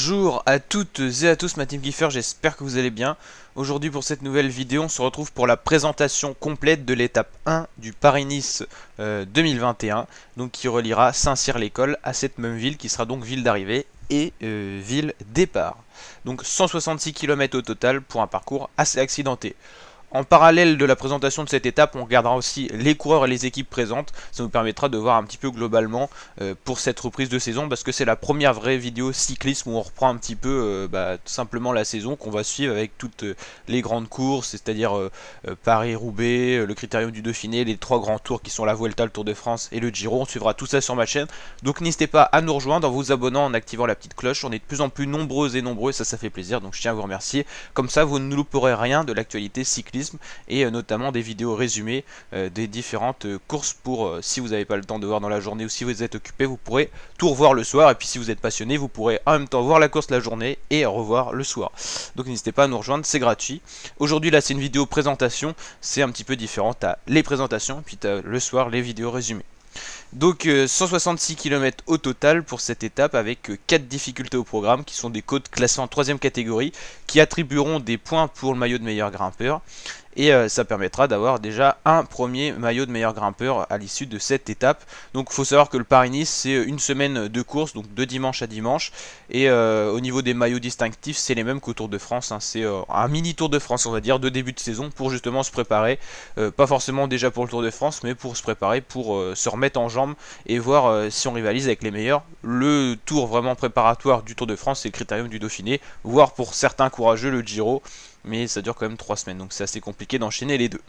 Bonjour à toutes et à tous, ma team Kiefer, j'espère que vous allez bien. Aujourd'hui pour cette nouvelle vidéo, on se retrouve pour la présentation complète de l'étape 1 du Paris-Nice 2021, donc qui reliera Saint-Cyr-l'École à cette même ville qui sera donc ville d'arrivée et ville départ. Donc 166 km au total pour un parcours assez accidenté. En parallèle de la présentation de cette étape, on regardera aussi les coureurs et les équipes présentes. Ça nous permettra de voir un petit peu globalement pour cette reprise de saison, parce que c'est la première vraie vidéo cyclisme où on reprend un petit peu tout simplement la saison qu'on va suivre avec toutes les grandes courses, c'est-à-dire Paris-Roubaix, le Critérium du Dauphiné, les trois grands tours qui sont la Vuelta, le Tour de France et le Giro. On suivra tout ça sur ma chaîne. Donc n'hésitez pas à nous rejoindre en vous abonnant, en activant la petite cloche. On est de plus en plus nombreuses et nombreux, ça fait plaisir. Donc je tiens à vous remercier. Comme ça, vous ne louperez rien de l'actualité cyclisme et notamment des vidéos résumées des différentes courses pour si vous n'avez pas le temps de voir dans la journée ou si vous êtes occupé, vous pourrez tout revoir le soir. Et puis si vous êtes passionné, vous pourrez en même temps voir la course la journée et revoir le soir. Donc n'hésitez pas à nous rejoindre, c'est gratuit. Aujourd'hui là c'est une vidéo présentation, c'est un petit peu différent, t'as les présentations puis t'as le soir les vidéos résumées. Donc 166 km au total pour cette étape avec 4 difficultés au programme qui sont des côtes classées en 3ème catégorie qui attribueront des points pour le maillot de meilleur grimpeur. Et ça permettra d'avoir déjà un premier maillot de meilleur grimpeur à l'issue de cette étape. Donc il faut savoir que le Paris-Nice c'est une semaine de course, donc de dimanche à dimanche. Et au niveau des maillots distinctifs c'est les mêmes qu'au Tour de France, hein. C'est un mini Tour de France on va dire de début de saison pour justement se préparer. Pas forcément déjà pour le Tour de France mais pour se préparer, pour se remettre en jambes et voir si on rivalise avec les meilleurs. Le tour vraiment préparatoire du Tour de France c'est le Critérium du Dauphiné, voire pour certains courageux le Giro. Mais ça dure quand même 3 semaines, donc c'est assez compliqué d'enchaîner les deux.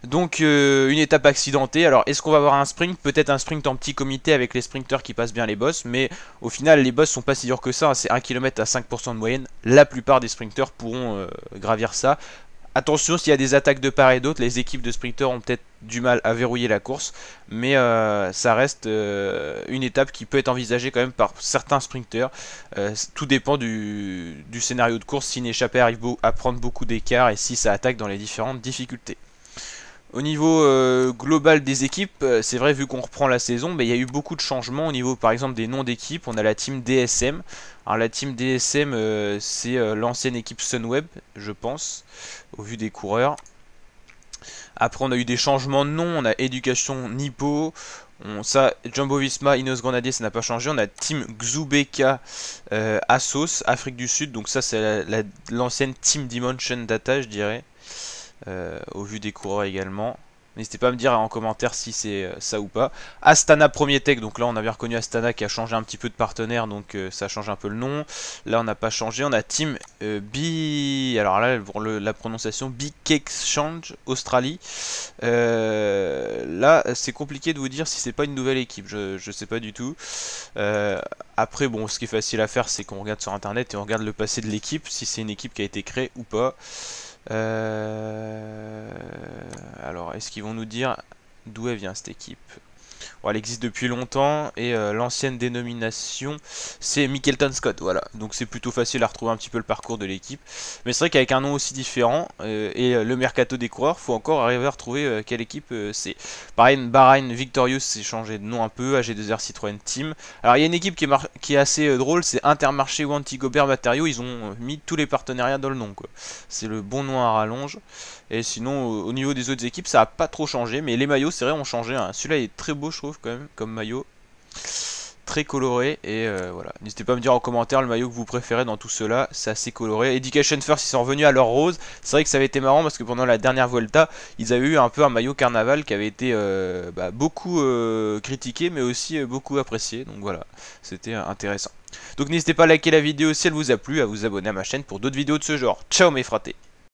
Donc une étape accidentée. Alors est-ce qu'on va avoir un sprint? Peut-être un sprint en petit comité avec les sprinteurs qui passent bien les bosses, mais au final les bosses sont pas si durs que ça, hein. C'est 1 km à 5% de moyenne. La plupart des sprinteurs pourront gravir ça. Attention, s'il y a des attaques de part et d'autre, les équipes de sprinteurs ont peut-être du mal à verrouiller la course, mais ça reste une étape qui peut être envisagée quand même par certains sprinteurs. Tout dépend du scénario de course, si une échappée arrive à prendre beaucoup d'écart et si ça attaque dans les différentes difficultés. Au niveau global des équipes, c'est vrai, vu qu'on reprend la saison, il y a eu beaucoup de changements au niveau par exemple des noms d'équipes. On a la team DSM. Alors la team DSM c'est l'ancienne équipe Sunweb je pense, au vu des coureurs. Après on a eu des changements de nom, on a Education Nippo. Ça, Jumbo Visma, Ineos Grenadier, ça n'a pas changé. On a Team Xubeka Assos, Afrique du Sud. Donc ça c'est l'ancienne Team Dimension Data je dirais. Au vu des coureurs également. N'hésitez pas à me dire en commentaire si c'est ça ou pas. Astana Premier Tech, donc là on a bien reconnu Astana qui a changé un petit peu de partenaire, donc ça change un peu le nom. Là on n'a pas changé, on a Team alors là pour la prononciation Big Exchange Australie. Là c'est compliqué de vous dire si c'est pas une nouvelle équipe, je sais pas du tout. Après bon, ce qui est facile à faire c'est qu'on regarde sur internet et on regarde le passé de l'équipe, si c'est une équipe qui a été créée ou pas. Alors, est-ce qu'ils vont nous dire d'où elle vient cette équipe? Bon, elle existe depuis longtemps et l'ancienne dénomination c'est Mickelton Scott, voilà. Donc c'est plutôt facile à retrouver un petit peu le parcours de l'équipe. Mais c'est vrai qu'avec un nom aussi différent et le mercato des coureurs, faut encore arriver à retrouver quelle équipe c'est. Pareil, Bahrain Victorious s'est changé de nom un peu, AG2R Citroën Team. Alors il y a une équipe qui est assez drôle, c'est Intermarché ou Antigobert Matériaux, ils ont mis tous les partenariats dans le nom, quoi. C'est le bon nom à rallonge. Et sinon au niveau des autres équipes ça a pas trop changé, mais les maillots c'est vrai ont changé, hein. Celui-là est très beau je trouve quand même comme maillot, très coloré. Et voilà, n'hésitez pas à me dire en commentaire le maillot que vous préférez dans tout cela, c'est assez coloré. Education First ils sont revenus à leur rose. C'est vrai que ça avait été marrant parce que pendant la dernière Vuelta ils avaient eu un peu un maillot carnaval qui avait été beaucoup critiqué mais aussi beaucoup apprécié, donc voilà, c'était intéressant. Donc n'hésitez pas à liker la vidéo si elle vous a plu, à vous abonner à ma chaîne pour d'autres vidéos de ce genre. Ciao mes fratés.